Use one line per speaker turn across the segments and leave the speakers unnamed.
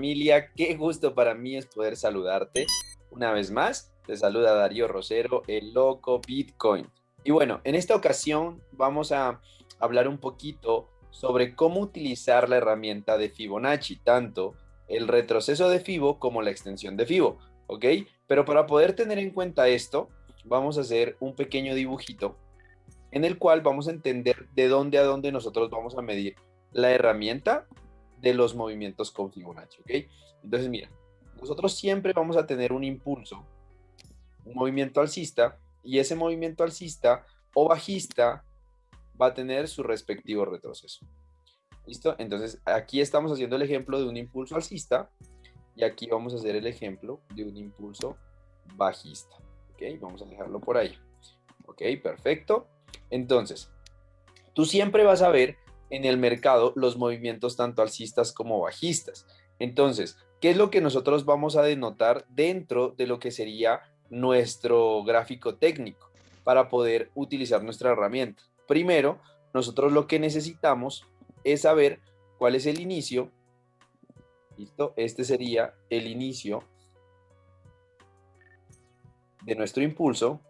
familia, qué gusto para mí es poder saludarte una vez más. Te saluda Darío Rosero, el loco Bitcoin. Y bueno, en esta ocasión vamos a hablar un poquito sobre cómo utilizar la herramienta de Fibonacci, tanto el retroceso de Fibo como la extensión de Fibo, ¿ok? Pero para poder tener en cuenta esto, vamos a hacer un pequeño dibujito en el cual vamos a entender de dónde a dónde nosotros vamos a medir la herramienta de los movimientos con Fibonacci, ¿ok? Entonces, mira, nosotros siempre vamos a tener un impulso, un movimiento alcista, y ese movimiento alcista o bajista va a tener su respectivo retroceso. ¿Listo? Entonces, aquí estamos haciendo el ejemplo de un impulso alcista, y aquí vamos a hacer el ejemplo de un impulso bajista. ¿Ok? Vamos a dejarlo por ahí. ¿Ok? Perfecto. Entonces, tú siempre vas a ver en el mercado los movimientos tanto alcistas como bajistas. Entonces, ¿qué es lo que nosotros vamos a denotar dentro de lo que sería nuestro gráfico técnico para poder utilizar nuestra herramienta? Primero, nosotros lo que necesitamos es saber cuál es el inicio. ¿Listo? Este sería el inicio de nuestro impulso.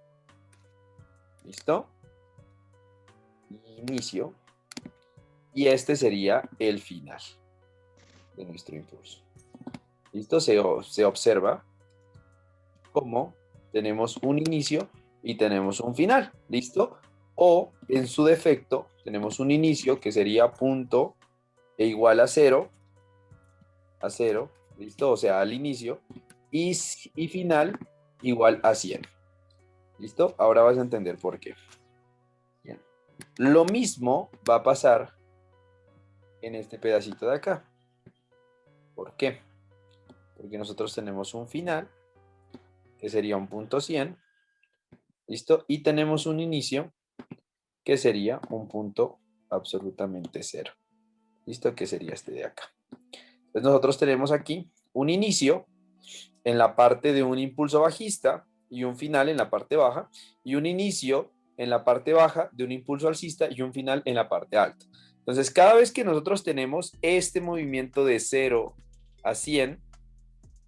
¿Listo? Inicio. Y este sería el final de nuestro impulso. ¿Listo? Se observa cómo tenemos un inicio y tenemos un final. ¿Listo? O en su defecto tenemos un inicio que sería punto e igual a cero. ¿Listo? O sea, al inicio. Y final igual a 100. ¿Listo? Ahora vas a entender por qué. Bien. Lo mismo va a pasar en este pedacito de acá. ¿Por qué? Porque nosotros tenemos un final, que sería un punto 100, ¿listo? Y tenemos un inicio, que sería un punto absolutamente cero, ¿listo? Que sería este de acá. Entonces nosotros tenemos aquí un inicio en la parte de un impulso bajista y un final en la parte baja, y un inicio en la parte baja de un impulso alcista y un final en la parte alta. Entonces, cada vez que nosotros tenemos este movimiento de 0 a 100,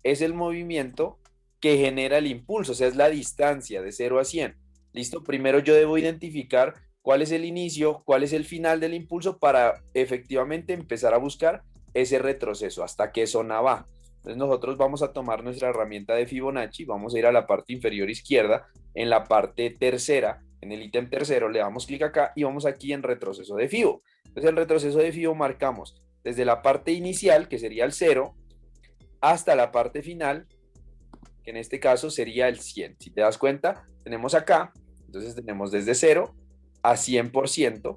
es el movimiento que genera el impulso, o sea, es la distancia de 0 a 100. ¿Listo? Primero yo debo identificar cuál es el inicio, cuál es el final del impulso para efectivamente empezar a buscar ese retroceso, hasta qué zona va. Entonces nosotros vamos a tomar nuestra herramienta de Fibonacci, vamos a ir a la parte inferior izquierda, en la parte tercera, en el ítem tercero, le damos clic acá y vamos aquí en retroceso de Fibo. Entonces el retroceso de Fibo marcamos desde la parte inicial, que sería el 0, hasta la parte final, que en este caso sería el 100. Si te das cuenta, tenemos acá, entonces tenemos desde 0 a 100%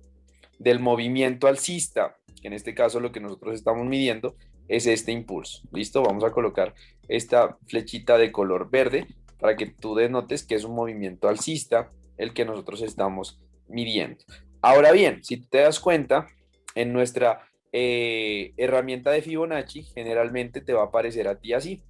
del movimiento alcista, que en este caso lo que nosotros estamos midiendo es este impulso. ¿Listo? Vamos a colocar esta flechita de color verde para que tú denotes que es un movimiento alcista el que nosotros estamos midiendo. Ahora bien, si te das cuenta, en nuestra herramienta de Fibonacci generalmente te va a aparecer a ti así.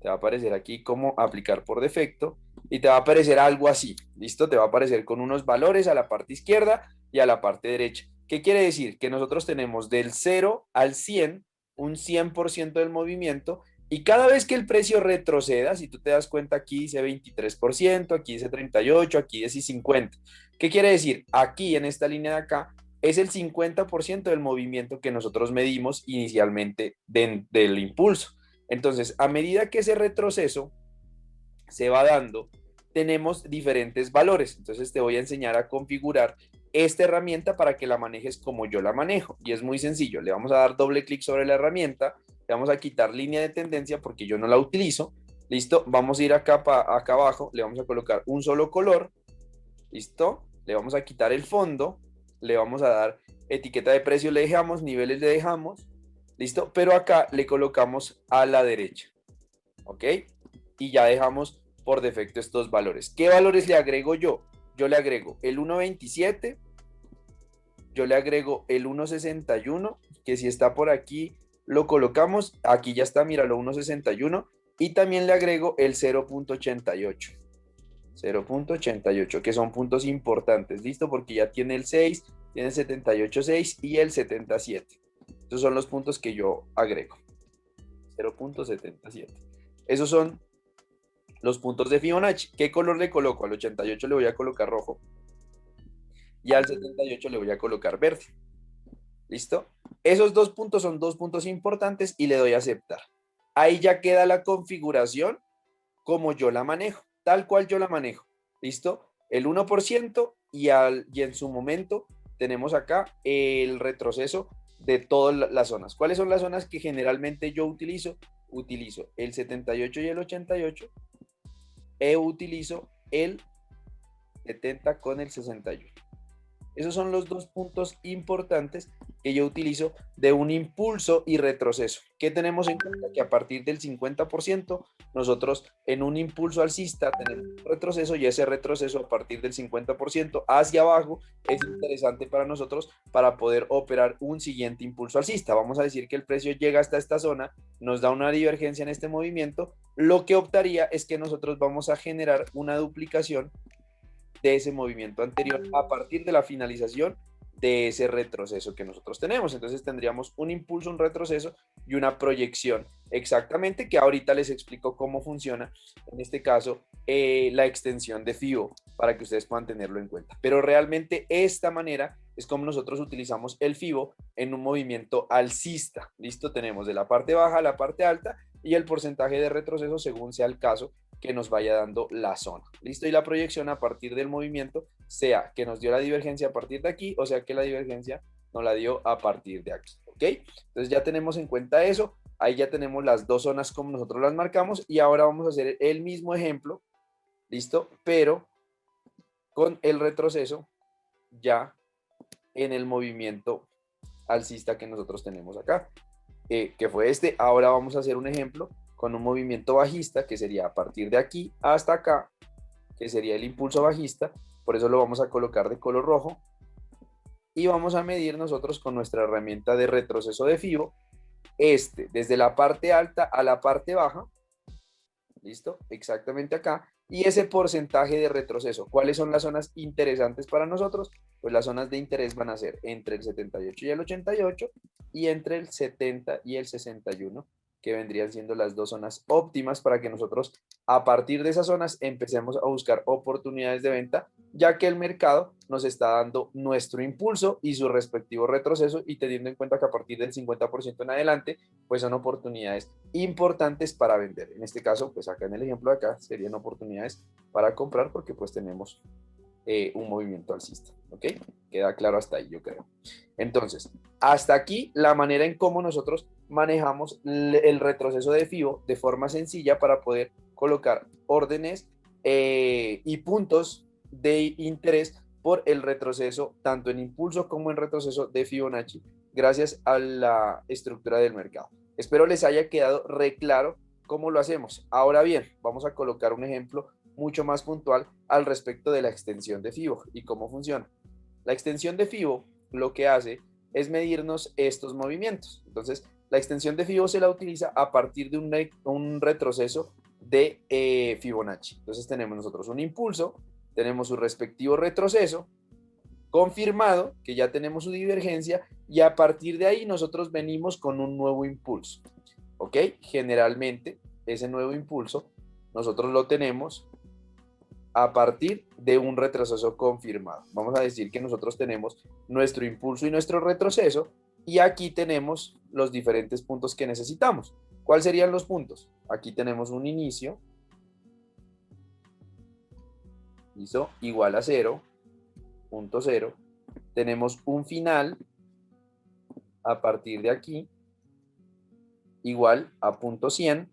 Te va a aparecer aquí como aplicar por defecto y te va a aparecer algo así. ¿Listo? Te va a aparecer con unos valores a la parte izquierda y a la parte derecha. ¿Qué quiere decir? Que nosotros tenemos del 0 al 100 un 100% del movimiento, y cada vez que el precio retroceda, si tú te das cuenta, aquí dice 23%, aquí dice 38%, aquí dice 50%. ¿Qué quiere decir? Aquí en esta línea de acá es el 50% del movimiento que nosotros medimos inicialmente del impulso. Entonces, a medida que ese retroceso se va dando, tenemos diferentes valores. Entonces te voy a enseñar a configurar esta herramienta para que la manejes como yo la manejo. Y es muy sencillo. Le vamos a dar doble clic sobre la herramienta. Le vamos a quitar línea de tendencia porque yo no la utilizo. Listo. Vamos a ir acá abajo. Le vamos a colocar un solo color. Listo. Le vamos a quitar el fondo. Le vamos a dar etiqueta de precio. Le dejamos. Niveles le dejamos. Listo. Pero acá le colocamos a la derecha. ¿Ok? Y ya dejamos por defecto estos valores. ¿Qué valores le agrego yo? Yo le agrego el 1.27, yo le agrego el 1.61, que si está por aquí lo colocamos, aquí ya está, míralo, 1.61, y también le agrego el 0.88. 0.88, que son puntos importantes, ¿listo? Porque ya tiene el 6, tiene el 78.6 y el 77. Estos son los puntos que yo agrego. 0.77. Esos son los puntos de Fibonacci. ¿Qué color le coloco? Al 88 le voy a colocar rojo y al 78 le voy a colocar verde. ¿Listo? Esos dos puntos son dos puntos importantes y le doy a aceptar. Ahí ya queda la configuración como yo la manejo, tal cual yo la manejo. ¿Listo? El 1% y en su momento tenemos acá el retroceso de todas las zonas. ¿Cuáles son las zonas que generalmente yo utilizo? Utilizo el 78 y el 88 utilizo el 70 con el 61. Esos son los dos puntos importantes que yo utilizo de un impulso y retroceso. ¿Qué tenemos en cuenta? Que a partir del 50%, nosotros en un impulso alcista tenemos un retroceso y ese retroceso a partir del 50% hacia abajo es interesante para nosotros para poder operar un siguiente impulso alcista. Vamos a decir que el precio llega hasta esta zona, nos da una divergencia en este movimiento. Lo que optaría es que nosotros vamos a generar una duplicación de ese movimiento anterior a partir de la finalización de ese retroceso que nosotros tenemos. Entonces tendríamos un impulso, un retroceso y una proyección. Exactamente, que ahorita les explico cómo funciona, en este caso, la extensión de FIBO, para que ustedes puedan tenerlo en cuenta. Pero realmente esta manera es como nosotros utilizamos el FIBO en un movimiento alcista. ¿Listo? Tenemos de la parte baja a la parte alta y el porcentaje de retroceso según sea el caso que nos vaya dando la zona. ¿Listo? Y la proyección a partir del movimiento, sea que nos dio la divergencia a partir de aquí, o sea que la divergencia nos la dio a partir de aquí. ¿Ok? Entonces ya tenemos en cuenta eso. Ahí ya tenemos las dos zonas como nosotros las marcamos. Y ahora vamos a hacer el mismo ejemplo. ¿Listo? Pero con el retroceso ya en el movimiento alcista que nosotros tenemos acá. Que fue este. Ahora vamos a hacer un ejemplo con un movimiento bajista, que sería a partir de aquí hasta acá, que sería el impulso bajista. Por eso lo vamos a colocar de color rojo. Y vamos a medir nosotros con nuestra herramienta de retroceso de FIBO, desde la parte alta a la parte baja. ¿Listo? Exactamente acá. Y ese porcentaje de retroceso. ¿Cuáles son las zonas interesantes para nosotros? Pues las zonas de interés van a ser entre el 78 y el 88 y entre el 70 y el 61, que vendrían siendo las dos zonas óptimas para que nosotros a partir de esas zonas empecemos a buscar oportunidades de venta, ya que el mercado nos está dando nuestro impulso y su respectivo retroceso, y teniendo en cuenta que a partir del 50% en adelante, pues son oportunidades importantes para vender. En este caso, pues acá en el ejemplo de acá serían oportunidades para comprar porque pues tenemos un movimiento alcista. ¿Ok? Queda claro hasta ahí, yo creo. Entonces, hasta aquí la manera en cómo nosotros manejamos el retroceso de FIBO de forma sencilla para poder colocar órdenes y puntos de interés por el retroceso, tanto en impulso como en retroceso de Fibonacci, gracias a la estructura del mercado. Espero les haya quedado re claro cómo lo hacemos. Ahora bien, vamos a colocar un ejemplo mucho más puntual al respecto de la extensión de FIBO y cómo funciona. La extensión de FIBO lo que hace es medirnos estos movimientos. Entonces, la extensión de FIBO se la utiliza a partir de un retroceso de Fibonacci. Entonces tenemos nosotros un impulso, tenemos su respectivo retroceso confirmado, que ya tenemos su divergencia, y a partir de ahí nosotros venimos con un nuevo impulso. ¿Ok? Generalmente ese nuevo impulso nosotros lo tenemos a partir de un retroceso confirmado. Vamos a decir que nosotros tenemos nuestro impulso y nuestro retroceso, y aquí tenemos los diferentes puntos que necesitamos. ¿Cuáles serían los puntos? Aquí tenemos un inicio, ¿listo? Igual a 0, punto 0. Tenemos un final a partir de aquí, igual a punto 100,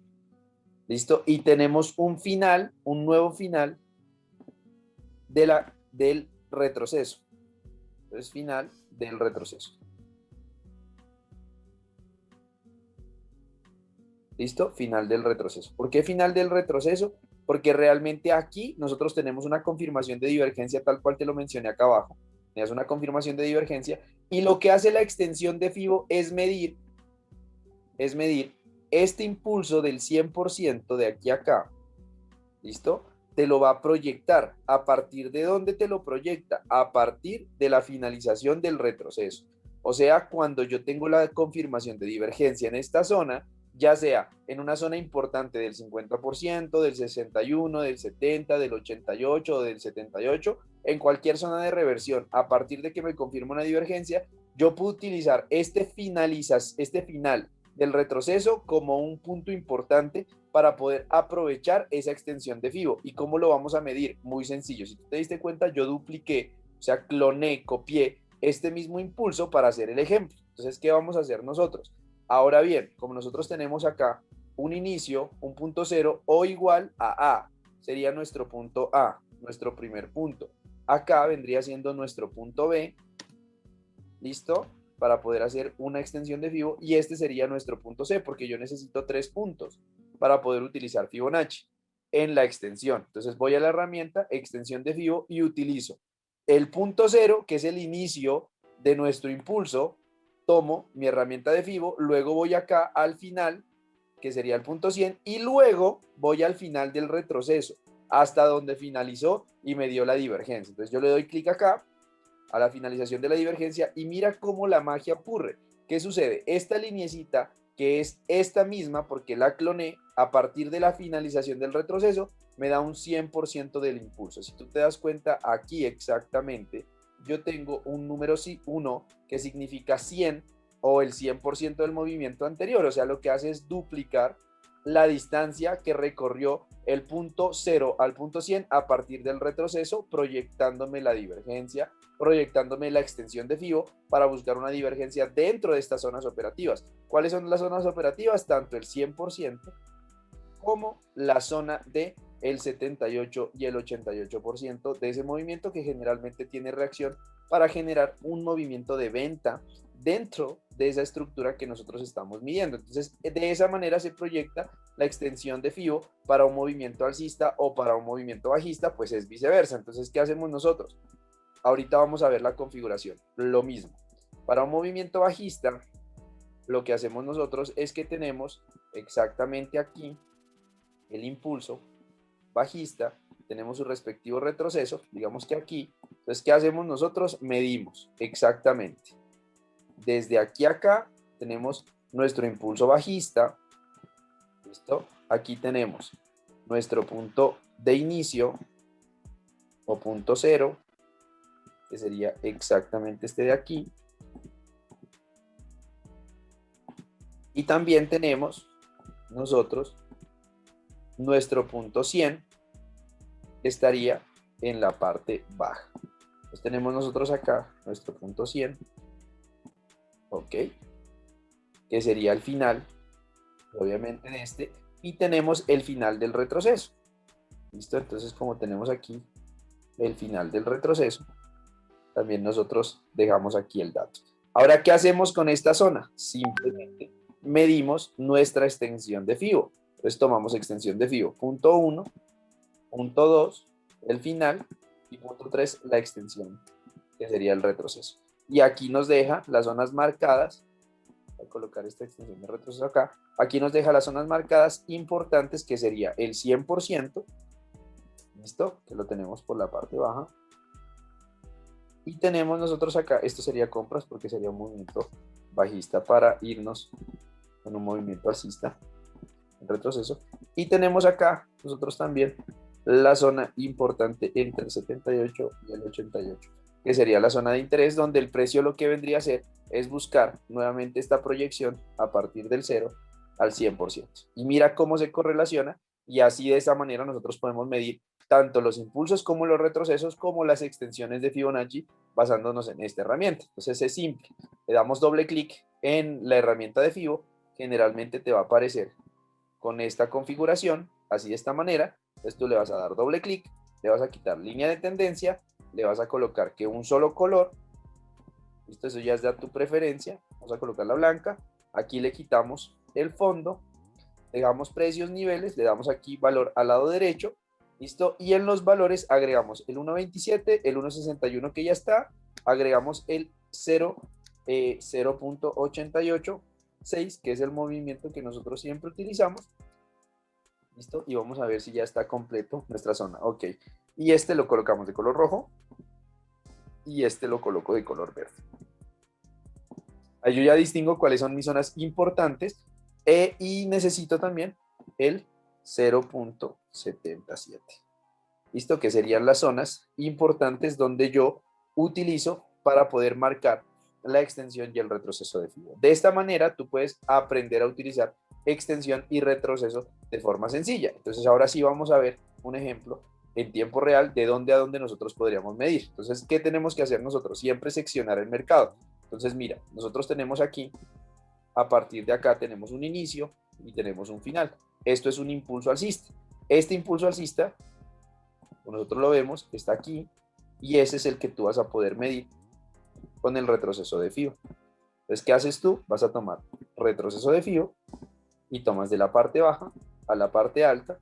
¿listo? Y tenemos un final, un nuevo final del retroceso. Entonces, final del retroceso. ¿Listo? Final del retroceso. ¿Por qué final del retroceso? Porque realmente aquí nosotros tenemos una confirmación de divergencia tal cual te lo mencioné acá abajo. Es una confirmación de divergencia, y lo que hace la extensión de FIBO es medir este impulso del 100% de aquí a acá. ¿Listo? Te lo va a proyectar. ¿A partir de dónde te lo proyecta? A partir de la finalización del retroceso. O sea, cuando yo tengo la confirmación de divergencia en esta zona, ya sea en una zona importante del 50%, del 61%, del 70%, del 88% o del 78%, en cualquier zona de reversión, a partir de que me confirme una divergencia, yo puedo utilizar este final del retroceso como un punto importante para poder aprovechar esa extensión de FIBO. ¿Y cómo lo vamos a medir? Muy sencillo. Si tú te diste cuenta, yo dupliqué, o sea, cloné, copié este mismo impulso para hacer el ejemplo. Entonces, ¿qué vamos a hacer nosotros? Ahora bien, como nosotros tenemos acá un inicio, un punto cero, o igual a sería nuestro punto A, nuestro primer punto. Acá vendría siendo nuestro punto B, ¿listo? Para poder hacer una extensión de FIBO, y este sería nuestro punto C, porque yo necesito 3 puntos para poder utilizar Fibonacci en la extensión. Entonces voy a la herramienta extensión de FIBO y utilizo el punto cero, que es el inicio de nuestro impulso, tomo mi herramienta de FIBO, luego voy acá al final, que sería el punto 100, y luego voy al final del retroceso, hasta donde finalizó y me dio la divergencia. Entonces yo le doy clic acá, a la finalización de la divergencia, y mira cómo la magia ocurre. ¿Qué sucede? Esta lineecita, que es esta misma, porque la cloné, a partir de la finalización del retroceso, me da un 100% del impulso. Si tú te das cuenta, aquí exactamente, yo tengo un número 1 que significa 100 o el 100% del movimiento anterior. O sea, lo que hace es duplicar la distancia que recorrió el punto 0 al punto 100 a partir del retroceso, proyectándome la divergencia, proyectándome la extensión de FIBO para buscar una divergencia dentro de estas zonas operativas. ¿Cuáles son las zonas operativas? Tanto el 100% como la zona de el 78 y el 88% de ese movimiento, que generalmente tiene reacción para generar un movimiento de venta dentro de esa estructura que nosotros estamos midiendo. Entonces, de esa manera se proyecta la extensión de FIBO para un movimiento alcista o para un movimiento bajista, pues es viceversa. Entonces, ¿qué hacemos nosotros? Ahorita vamos a ver la configuración. Lo mismo. Para un movimiento bajista, lo que hacemos nosotros es que tenemos exactamente aquí el impulso bajista, tenemos su respectivo retroceso, digamos que aquí. Entonces, ¿qué hacemos nosotros? Medimos exactamente. Desde aquí a acá tenemos nuestro impulso bajista. ¿Listo? Aquí tenemos nuestro punto de inicio o punto cero, que sería exactamente este de aquí. Y también tenemos nosotros nuestro punto 100, que estaría en la parte baja. Entonces tenemos nosotros acá nuestro punto 100, ok, que sería el final, obviamente, de este, y tenemos el final del retroceso. ¿Listo? Entonces, como tenemos aquí el final del retroceso, también nosotros dejamos aquí el dato. Ahora, ¿qué hacemos con esta zona? Simplemente medimos nuestra extensión de FIBO. Entonces tomamos extensión de FIBO, punto 1, punto 2, el final, y punto 3, la extensión, que sería el retroceso. Y aquí nos deja las zonas marcadas. Voy a colocar esta extensión de retroceso acá. Aquí nos deja las zonas marcadas importantes, que sería el 100%, ¿listo? Que lo tenemos por la parte baja. Y tenemos nosotros acá, esto sería compras porque sería un movimiento bajista para irnos con un movimiento alcista, en retroceso. Y tenemos acá nosotros también la zona importante entre el 78 y el 88, que sería la zona de interés, donde el precio lo que vendría a hacer es buscar nuevamente esta proyección a partir del 0 al 100%. Y mira cómo se correlaciona, y así de esa manera nosotros podemos medir tanto los impulsos como los retrocesos, como las extensiones de Fibonacci, basándonos en esta herramienta. Entonces es simple, le damos doble clic en la herramienta de Fibo, generalmente te va a aparecer con esta configuración, así de esta manera. Entonces tú le vas a dar doble clic, le vas a quitar línea de tendencia, le vas a colocar que un solo color, listo, eso ya es de tu preferencia, vamos a colocar la blanca, aquí le quitamos el fondo, dejamos precios, niveles, le damos aquí valor al lado derecho, listo, y en los valores agregamos el 1.27, el 1.61 que ya está, agregamos el 0.886, que es el movimiento que nosotros siempre utilizamos, listo, y vamos a ver si ya está completo nuestra zona, ok, y este lo colocamos de color rojo, y este lo coloco de color verde. Ahí yo ya distingo cuáles son mis zonas importantes Y necesito también el 0.77. ¿Listo? Que serían las zonas importantes donde yo utilizo para poder marcar la extensión y el retroceso de FIBO. De esta manera, tú puedes aprender a utilizar extensión y retroceso de forma sencilla. Entonces, ahora sí vamos a ver un ejemplo en tiempo real de dónde a dónde nosotros podríamos medir. Entonces, ¿qué tenemos que hacer nosotros? Siempre seccionar el mercado. Entonces, mira, nosotros tenemos aquí, a partir de acá tenemos un inicio y tenemos un final. Esto es un impulso alcista. Este impulso alcista, nosotros lo vemos, está aquí, y ese es el que tú vas a poder medir con el retroceso de FIBO. Entonces, ¿qué haces tú? Vas a tomar retroceso de FIBO y tomas de la parte baja a la parte alta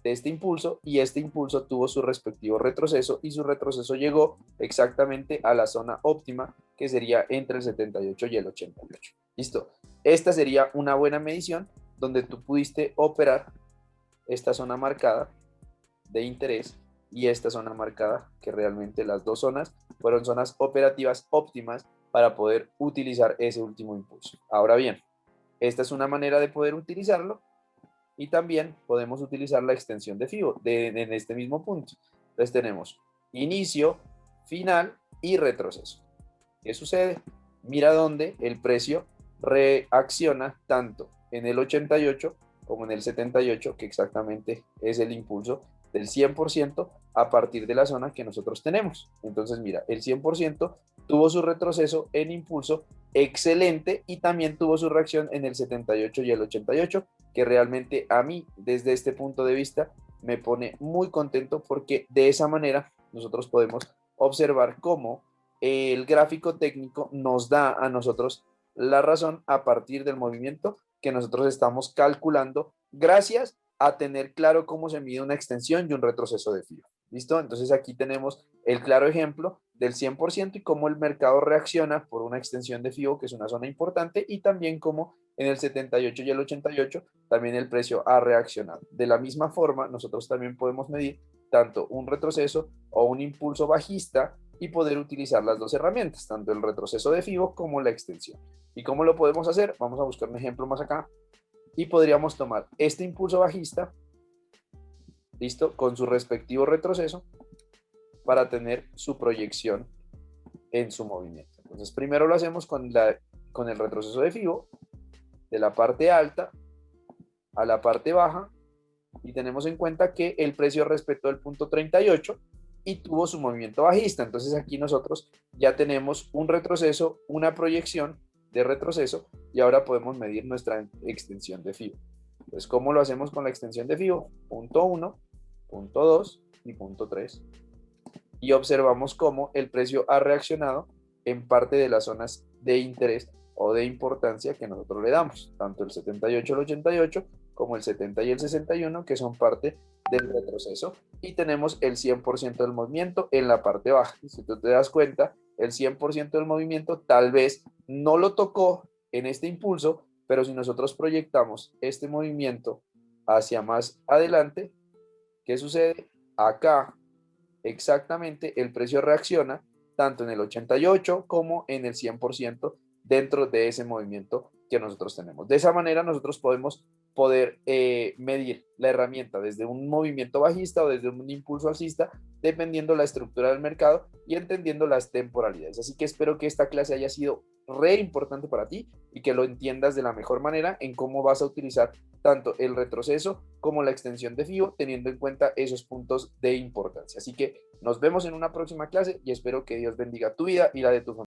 de este impulso, y este impulso tuvo su respectivo retroceso, y su retroceso llegó exactamente a la zona óptima, que sería entre el 78 y el 88. ¿Listo? Esta sería una buena medición donde tú pudiste operar esta zona marcada de interés y esta zona marcada, que realmente las dos zonas fueron zonas operativas óptimas para poder utilizar ese último impulso. Ahora bien, esta es una manera de poder utilizarlo, y también podemos utilizar la extensión de FIBO en este mismo punto. Entonces tenemos inicio, final y retroceso. ¿Qué sucede? Mira dónde el precio reacciona tanto en el 88 como en el 78, que exactamente es el impulso del 100% a partir de la zona que nosotros tenemos. Entonces, mira, el 100% tuvo su retroceso en impulso excelente, y también tuvo su reacción en el 78 y el 88, que realmente a mí, desde este punto de vista, me pone muy contento, porque de esa manera nosotros podemos observar cómo el gráfico técnico nos da a nosotros la razón a partir del movimiento que nosotros estamos calculando, gracias a tener claro cómo se mide una extensión y un retroceso de FIBO. ¿Listo? Entonces aquí tenemos el claro ejemplo del 100% y cómo el mercado reacciona por una extensión de FIBO, que es una zona importante, y también cómo en el 78 y el 88 también el precio ha reaccionado. De la misma forma, nosotros también podemos medir tanto un retroceso o un impulso bajista y poder utilizar las dos herramientas, tanto el retroceso de FIBO como la extensión. ¿Y cómo lo podemos hacer? Vamos a buscar un ejemplo más acá, y podríamos tomar este impulso bajista, listo, con su respectivo retroceso, para tener su proyección en su movimiento. Entonces, primero lo hacemos con el retroceso de FIBO, de la parte alta a la parte baja, y tenemos en cuenta que el precio respetó el punto 38 y tuvo su movimiento bajista. Entonces aquí nosotros ya tenemos un retroceso, una proyección de retroceso, y ahora podemos medir nuestra extensión de FIBO. Entonces, ¿cómo lo hacemos con la extensión de FIBO? Punto 1, punto 2 y punto 3. Y observamos cómo el precio ha reaccionado en parte de las zonas de interés o de importancia que nosotros le damos, tanto el 78 el 88 como el 70 y el 61, que son parte del retroceso, y tenemos el 100% del movimiento en la parte baja. Si tú te das cuenta, el 100% del movimiento tal vez no lo tocó en este impulso, pero si nosotros proyectamos este movimiento hacia más adelante, ¿qué sucede? Acá exactamente el precio reacciona tanto en el 88 como en el 100% dentro de ese movimiento que nosotros tenemos. De esa manera nosotros podemos medir la herramienta desde un movimiento bajista o desde un impulso alcista, dependiendo la estructura del mercado y entendiendo las temporalidades. Así que espero que esta clase haya sido re importante para ti y que lo entiendas de la mejor manera en cómo vas a utilizar tanto el retroceso como la extensión de FIBO, teniendo en cuenta esos puntos de importancia. Así que nos vemos en una próxima clase y espero que Dios bendiga tu vida y la de tu familia.